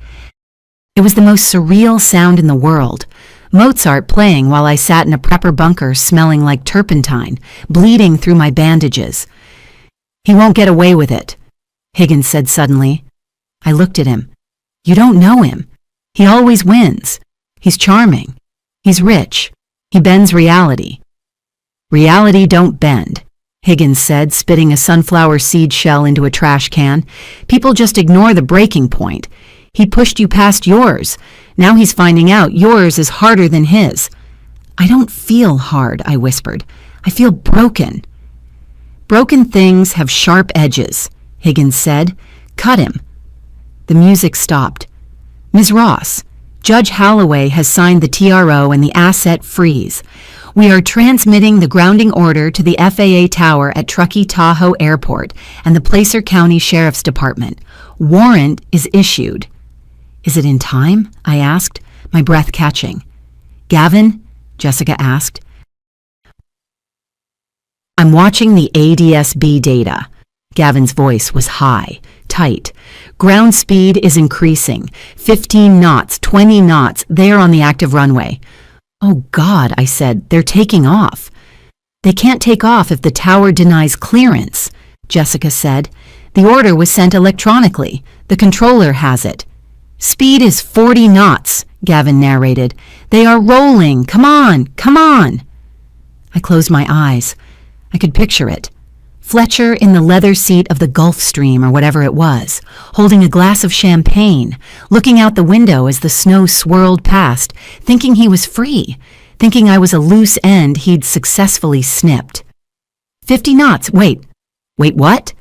It was the most surreal sound in the world. Mozart playing while I sat in a prepper bunker smelling like turpentine, bleeding through my bandages. He won't get away with it, Higgins said suddenly. I looked at him. You don't know him. He always wins. He's charming. He's rich. He bends reality. Reality don't bend, Higgins said, spitting a sunflower seed shell into a trash can. People just ignore the breaking point. He pushed you past yours. Now he's finding out yours is harder than his. I don't feel hard, I whispered. I feel broken. Broken things have sharp edges, Higgins said. Cut him. The music stopped. Ms. Ross, Judge Holloway has signed the TRO and the asset freeze. We are transmitting the grounding order to the FAA tower at Truckee Tahoe Airport and the Placer County Sheriff's Department. Warrant is issued. Is it in time? I asked, my breath catching. Gavin? Jessica asked. I'm watching the ADS-B data. Gavin's voice was high, tight. Ground speed is increasing. 15 knots, 20 knots, they're on the active runway. Oh God, I said, they're taking off. They can't take off if the tower denies clearance, Jessica said. The order was sent electronically. The controller has it. Speed is 40 knots, Gavin narrated. They are rolling. Come on, come on. I closed my eyes. I could picture it. Fletcher in the leather seat of the Gulfstream or whatever it was, holding a glass of champagne, looking out the window as the snow swirled past, thinking he was free, thinking I was a loose end he'd successfully snipped. 50 knots, wait, what?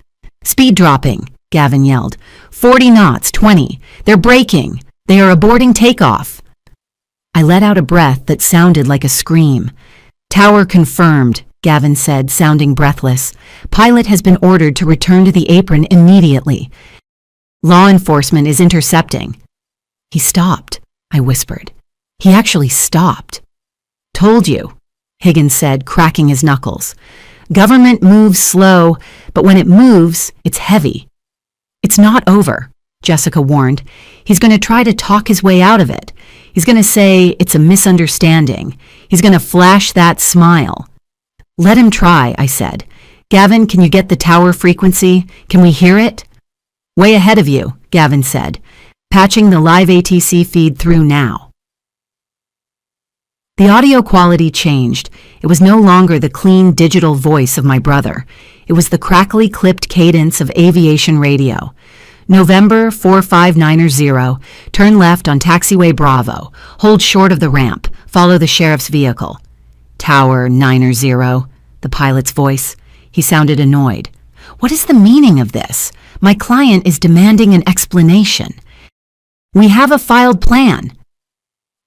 Speed dropping, Gavin yelled. 40 knots, 20. They're braking. They are aborting takeoff. I let out a breath that sounded like a scream. Tower confirmed, Gavin said, sounding breathless. Pilot has been ordered to return to the apron immediately. Law enforcement is intercepting. He stopped, I whispered. He actually stopped. Told you, Higgins said, cracking his knuckles. Government moves slow, but when it moves, it's heavy. It's not over, Jessica warned. He's going to try to talk his way out of it. He's going to say it's a misunderstanding. He's going to flash that smile. Let him try, I said. Gavin, can you get the tower frequency? Can we hear it? Way ahead of you, Gavin said, patching the live ATC feed through now. The audio quality changed. It was no longer the clean digital voice of my brother. It was the crackly clipped cadence of aviation radio. November 45990, turn left on taxiway Bravo. Hold short of the ramp. Follow the sheriff's vehicle. Tower 90, the pilot's voice. He sounded annoyed. What is the meaning of this? My client is demanding an explanation. We have a filed plan.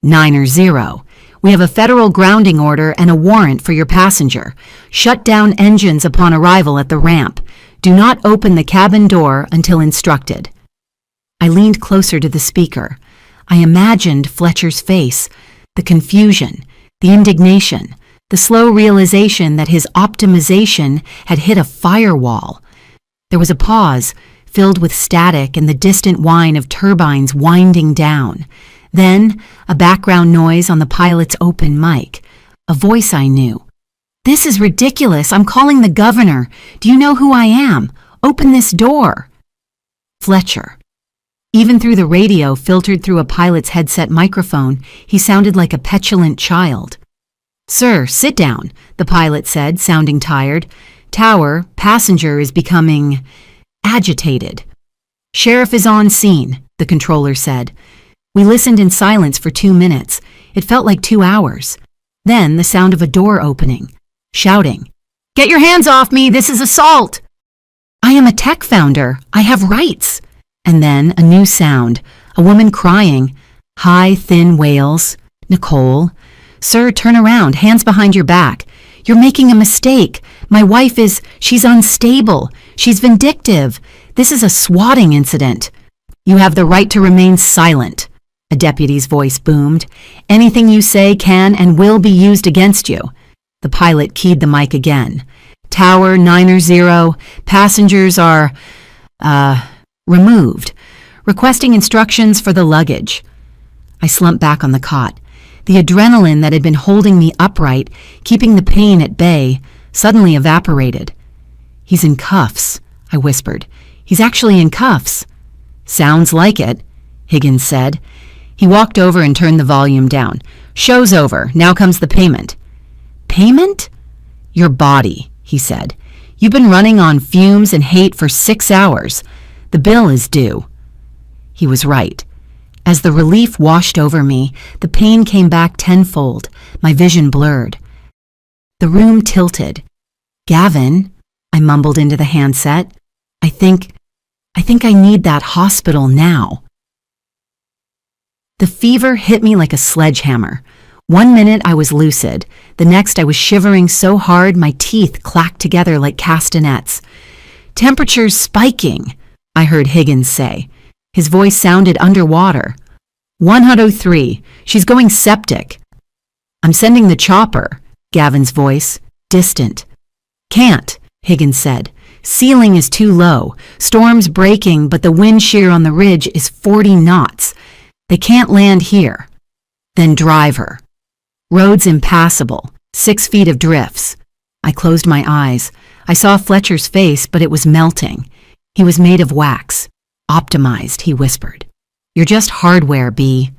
90. We have a federal grounding order and a warrant for your passenger. Shut down engines upon arrival at the ramp. Do not open the cabin door until instructed. I leaned closer to the speaker. I imagined Fletcher's face, the confusion, the indignation, the slow realization that his optimization had hit a firewall. There was a pause, filled with static and the distant whine of turbines winding down. Then, a background noise on the pilot's open mic. A voice I knew. This is ridiculous. I'm calling the governor. Do you know who I am? Open this door. Fletcher. Even through the radio filtered through a pilot's headset microphone, he sounded like a petulant child. Sir, sit down, the pilot said, sounding tired. Tower, passenger is becoming agitated. Sheriff is on scene, the controller said. We listened in silence for 2 minutes. It felt like 2 hours. Then the sound of a door opening. Shouting. Get your hands off me! This is assault! I am a tech founder. I have rights. And then a new sound. A woman crying. High, thin wails. Nicole. Sir, turn around. Hands behind your back. You're making a mistake. My wife she's unstable. She's vindictive. This is a swatting incident. You have the right to remain silent. A deputy's voice boomed. Anything you say can and will be used against you. The pilot keyed the mic again. Tower 90, passengers are, removed. Requesting instructions for the luggage. I slumped back on the cot. The adrenaline that had been holding me upright, keeping the pain at bay, suddenly evaporated. He's in cuffs, I whispered. He's actually in cuffs. Sounds like it, Higgins said. He walked over and turned the volume down. Show's over. Now comes the payment. Payment? Your body, he said. You've been running on fumes and hate for 6 hours. The bill is due. He was right. As the relief washed over me, the pain came back tenfold, my vision blurred. The room tilted. "Gavin," I mumbled into the handset, I think I need that hospital now." The fever hit me like a sledgehammer. 1 minute I was lucid, the next I was shivering so hard my teeth clacked together like castanets. "Temperature's spiking," I heard Higgins say. His voice sounded underwater. 103, she's going septic." "I'm sending the chopper," Gavin's voice, distant. "Can't," Higgins said. "Ceiling is too low. Storm's breaking, but the wind shear on the ridge is 40 knots. They can't land here." "Then drive her." "Road's impassable. 6 feet of drifts." I closed my eyes. I saw Fletcher's face, but it was melting. He was made of wax. "Optimized," he whispered. "You're just hardware, B.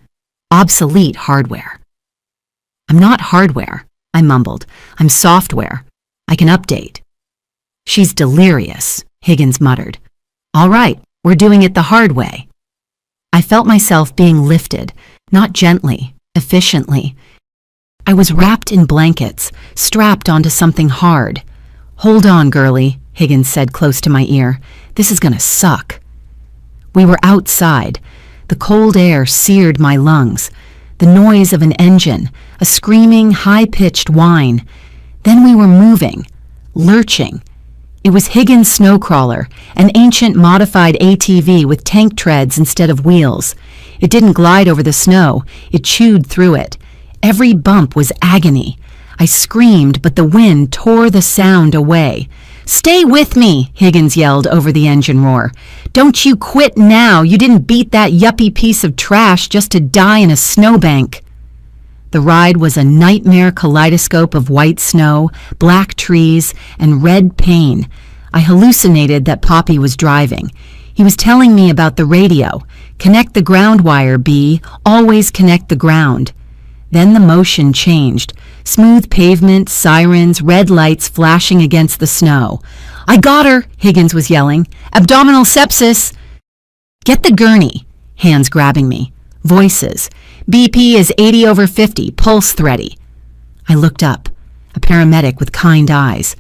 Obsolete hardware." "I'm not hardware," I mumbled. "I'm software. I can update." "She's delirious," Higgins muttered. "All right, we're doing it the hard way." I felt myself being lifted, not gently, efficiently. I was wrapped in blankets, strapped onto something hard. "Hold on, girlie," Higgins said close to my ear. "This is gonna suck." We were outside. The cold air seared my lungs. The noise of an engine, a screaming, high-pitched whine. Then we were moving, lurching. It was Higgins' snowcrawler, an ancient modified ATV with tank treads instead of wheels. It didn't glide over the snow, it chewed through it. Every bump was agony. I screamed, but the wind tore the sound away. "Stay with me," Higgins yelled over the engine roar. "Don't you quit now. You didn't beat that yuppie piece of trash just to die in a snowbank." The ride was a nightmare kaleidoscope of white snow, black trees, and red pain. I hallucinated that Poppy was driving. He was telling me about the radio. "Connect the ground wire, B. Always connect the ground." Then the motion changed. Smooth pavement, sirens, red lights flashing against the snow. "I got her," Higgins was yelling. "Abdominal sepsis." "Get the gurney," hands grabbing me. Voices. "BP is 80/50, pulse thready." I looked up. A paramedic with kind eyes.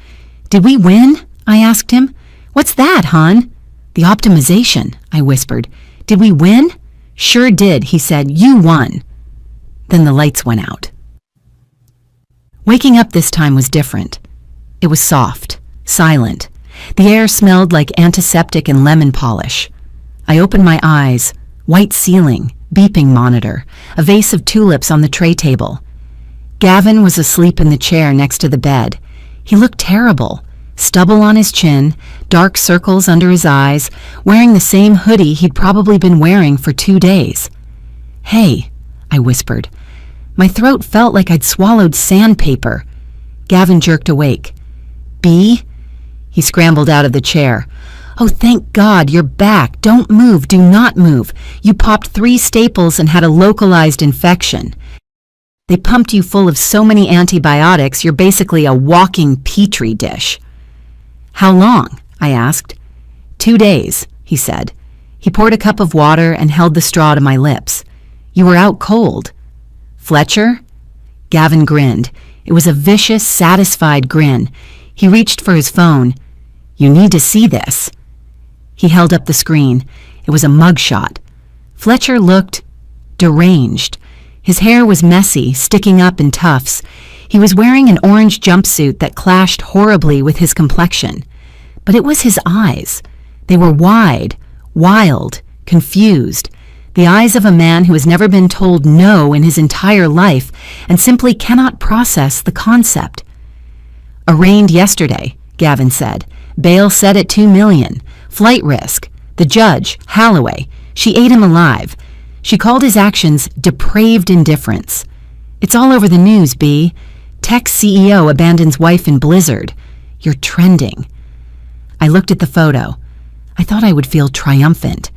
"Did we win?" I asked him. "What's that, hon?" "The optimization," I whispered. "Did we win?" "Sure did," he said. "You won." Then the lights went out. Waking up this time was different. It was soft, silent. The air smelled like antiseptic and lemon polish. I opened my eyes. White ceiling, beeping monitor, a vase of tulips on the tray table. Gavin was asleep in the chair next to the bed. He looked terrible. Stubble on his chin, dark circles under his eyes, wearing the same hoodie he'd probably been wearing for 2 days. "Hey," I whispered. My throat felt like I'd swallowed sandpaper. Gavin jerked awake. "B?" He scrambled out of the chair. "Oh, thank God, you're back. Don't move. Do not move. You popped 3 staples and had a localized infection. They pumped you full of so many antibiotics, you're basically a walking petri dish." "How long?" I asked. 2 days, he said. He poured a cup of water and held the straw to my lips. "You were out cold." "Fletcher?" Gavin grinned. It was a vicious, satisfied grin. He reached for his phone. "You need to see this." He held up the screen. It was a mugshot. Fletcher looked deranged. His hair was messy, sticking up in tufts. He was wearing an orange jumpsuit that clashed horribly with his complexion. But it was his eyes. They were wide, wild, confused. The eyes of a man who has never been told no in his entire life and simply cannot process the concept. "Arraigned yesterday," Gavin said. "Bail set at $2 million. Flight risk. The judge, Holloway, she ate him alive. She called his actions depraved indifference. It's all over the news, B. Tech CEO abandons wife in blizzard. You're trending." I looked at the photo. I thought I would feel triumphant.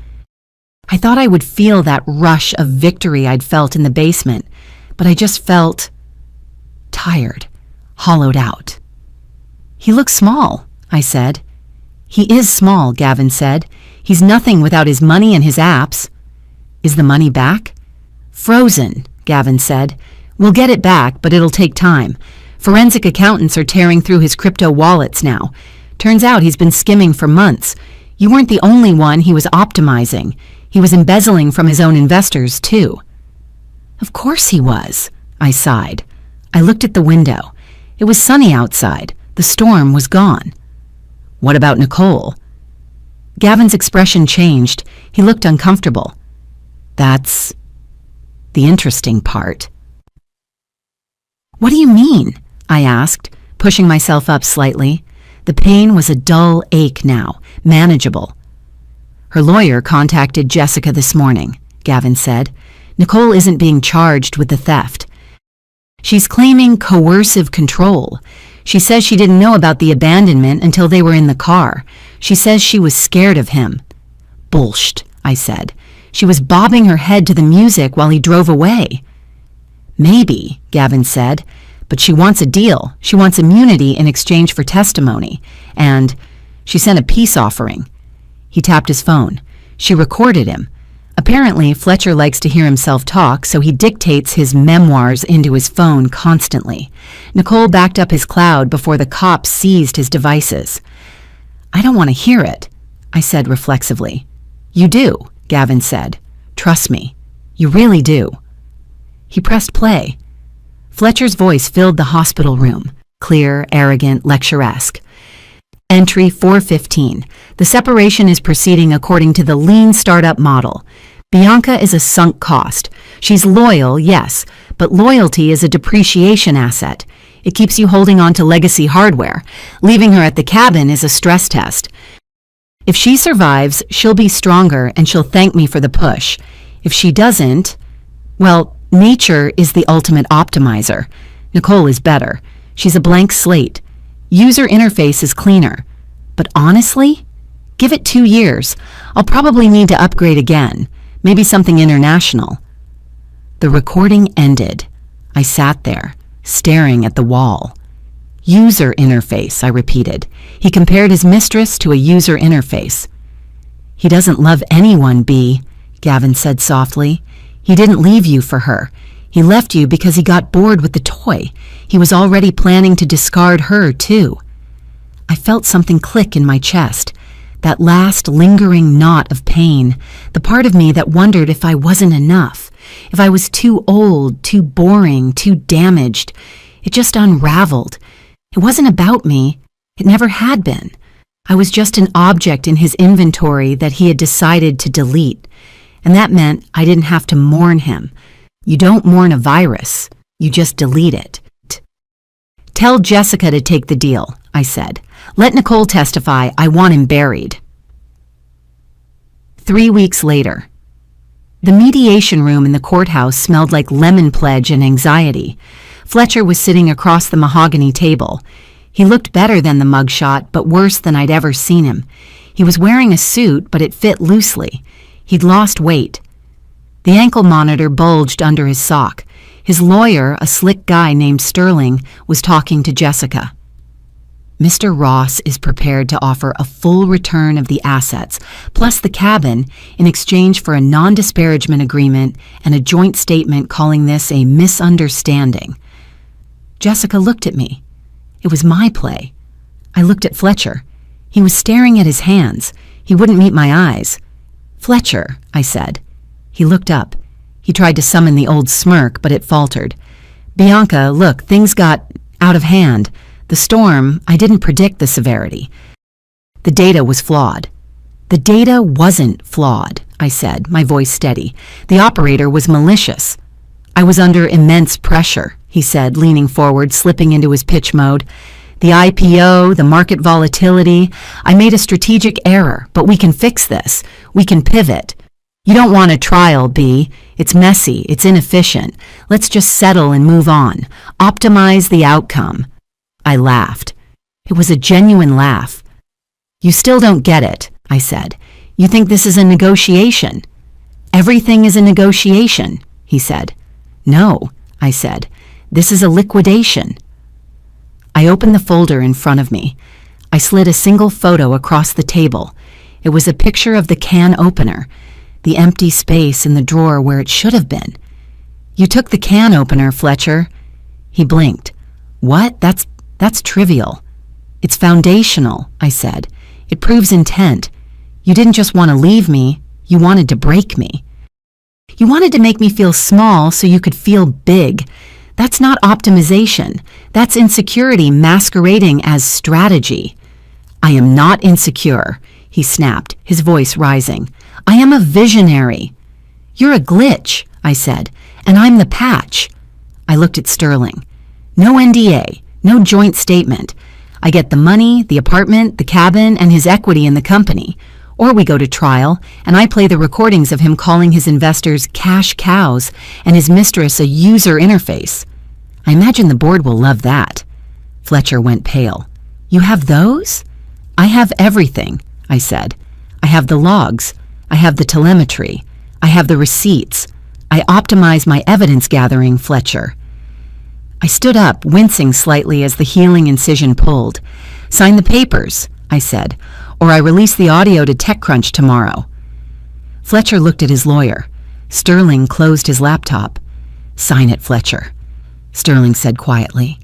I thought I would feel that rush of victory I'd felt in the basement, but I just felt tired, hollowed out. "He looks small," I said. "He is small," Gavin said. "He's nothing without his money and his apps." Is the money back? Frozen, Gavin said. We'll get it back, but it'll take time. Forensic accountants are tearing through his crypto wallets now. Turns out he's been skimming for months. You weren't the only one he was optimizing. He was embezzling from his own investors, too. Of course he was, I sighed. I looked at the window. It was sunny outside. The storm was gone. What about Nicole? Gavin's expression changed. He looked uncomfortable. That's the interesting part. What do you mean? I asked, pushing myself up slightly. The pain was a dull ache now, manageable. Her lawyer contacted Jessica this morning, Gavin said. Nicole isn't being charged with the theft. She's claiming coercive control. She says she didn't know about the abandonment until they were in the car. She says she was scared of him. Bullshit, I said. She was bobbing her head to the music while he drove away. Maybe, Gavin said, but she wants a deal. She wants immunity in exchange for testimony. And she sent a peace offering. He tapped his phone. She recorded him. Apparently, Fletcher likes to hear himself talk, so he dictates his memoirs into his phone constantly. Nicole backed up his cloud before the cops seized his devices. I don't want to hear it, I said reflexively. You do, Gavin said. Trust me. You really do. He pressed play. Fletcher's voice filled the hospital room, clear, arrogant, lecturesque. Entry 415. The separation is proceeding according to the lean startup model. Bianca is a sunk cost. She's loyal, yes, but loyalty is a depreciation asset. It keeps you holding on to legacy hardware. Leaving her at the cabin is a stress test. If she survives, she'll be stronger and she'll thank me for the push. If she doesn't, well, nature is the ultimate optimizer. Nicole is better. She's a blank slate. User interface is cleaner. But honestly, give it 2 years. I'll probably need to upgrade again. Maybe something international. The recording ended. I sat there, staring at the wall. User interface, I repeated. He compared his mistress to a user interface. He doesn't love anyone, Bea, Gavin said softly. He didn't leave you for her. He left you because he got bored with the toy. He was already planning to discard her, too. I felt something click in my chest. That last lingering knot of pain, the part of me that wondered if I wasn't enough, if I was too old, too boring, too damaged. It just unraveled. It wasn't about me. It never had been. I was just an object in his inventory that he had decided to delete. And that meant I didn't have to mourn him. You don't mourn a virus. You just delete it. Tell Jessica to take the deal, I said. Let Nicole testify. I want him buried. 3 weeks later. The mediation room in the courthouse smelled like lemon pledge and anxiety. Fletcher was sitting across the mahogany table. He looked better than the mugshot, but worse than I'd ever seen him. He was wearing a suit, but it fit loosely. He'd lost weight. The ankle monitor bulged under his sock. His lawyer, a slick guy named Sterling, was talking to Jessica. Mr. Ross is prepared to offer a full return of the assets, plus the cabin, in exchange for a non-disparagement agreement and a joint statement calling this a misunderstanding. Jessica looked at me. It was my play. I looked at Fletcher. He was staring at his hands. He wouldn't meet my eyes. Fletcher, I said. He looked up. He tried to summon the old smirk, but it faltered. Bianca, look, things got out of hand. The storm, I didn't predict the severity. The data was flawed. The data wasn't flawed, I said, my voice steady. The operator was malicious. I was under immense pressure, he said, leaning forward, slipping into his pitch mode. The IPO, the market volatility. I made a strategic error, but we can fix this. We can pivot. You don't want a trial, Bea. It's messy. It's inefficient. Let's just settle and move on. Optimize the outcome. I laughed. It was a genuine laugh. You still don't get it, I said. You think this is a negotiation. Everything is a negotiation, he said. No, I said. This is a liquidation. I opened the folder in front of me. I slid a single photo across the table. It was a picture of the can opener. the empty space in the drawer where it should have been. You took the can opener, Fletcher. He blinked. What? That's trivial. It's foundational, I said. It proves intent. You didn't just want to leave me, you wanted to break me. You wanted to make me feel small so you could feel big. That's not optimization. That's insecurity masquerading as strategy. I am not insecure, he snapped, his voice rising. I am a visionary. You're a glitch, I said, and I'm the patch. I looked at Sterling. No NDA, no joint statement. I get the money, the apartment, the cabin, and his equity in the company. Or we go to trial, and I play the recordings of him calling his investors cash cows and his mistress a user interface. I imagine the board will love that. Fletcher went pale. You have those? I have everything, I said. I have the logs. I have the telemetry. I have the receipts. I optimize my evidence gathering, Fletcher. I stood up, wincing slightly as the healing incision pulled. Sign the papers, I said, or I release the audio to TechCrunch tomorrow. Fletcher looked at his lawyer. Sterling closed his laptop. Sign it, Fletcher, Sterling said quietly.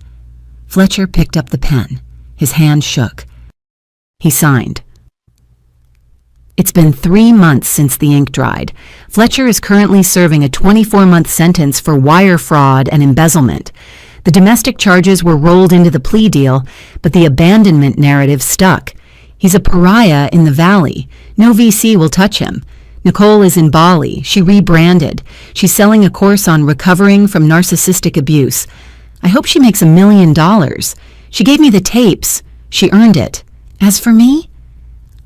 Fletcher picked up the pen. His hand shook. He signed. It's been 3 months since the ink dried. Fletcher is currently serving a 24-month sentence for wire fraud and embezzlement. The domestic charges were rolled into the plea deal, but the abandonment narrative stuck. He's a pariah in the valley. No VC will touch him. Nicole is in Bali. She rebranded. She's selling a course on recovering from narcissistic abuse. I hope she makes $1 million. She gave me the tapes. She earned it. As for me,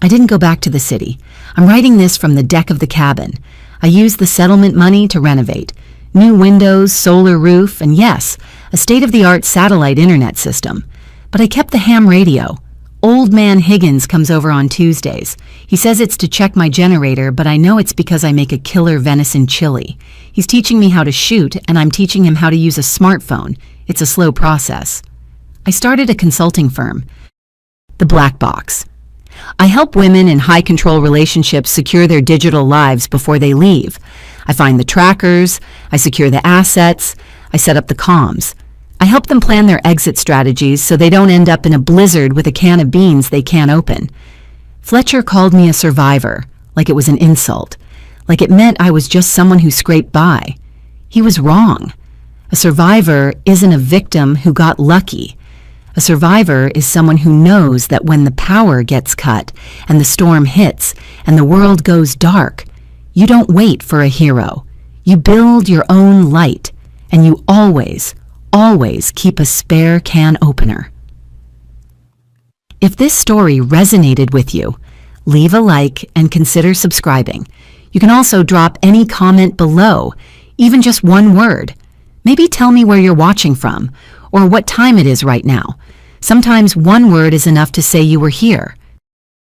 I didn't go back to the city. I'm writing this from the deck of the cabin. I used the settlement money to renovate. New windows, solar roof, and yes, a state-of-the-art satellite internet system. But I kept the ham radio. Old man Higgins comes over on Tuesdays. He says it's to check my generator, but I know it's because I make a killer venison chili. He's teaching me how to shoot, and I'm teaching him how to use a smartphone. It's a slow process. I started a consulting firm, The Black Box. I help women in high-control relationships secure their digital lives before they leave. I find the trackers, I secure the assets, I set up the comms. I help them plan their exit strategies so they don't end up in a blizzard with a can of beans they can't open. Fletcher called me a survivor, like it was an insult, like it meant I was just someone who scraped by. He was wrong. A survivor isn't a victim who got lucky. A survivor is someone who knows that when the power gets cut and the storm hits and the world goes dark, you don't wait for a hero. You build your own light, and you always keep a spare can opener. If this story resonated with you, leave a like and consider subscribing. You can also drop any comment below, even just one word. Maybe tell me where you're watching from, or what time it is right now. Sometimes one word is enough to say you were here.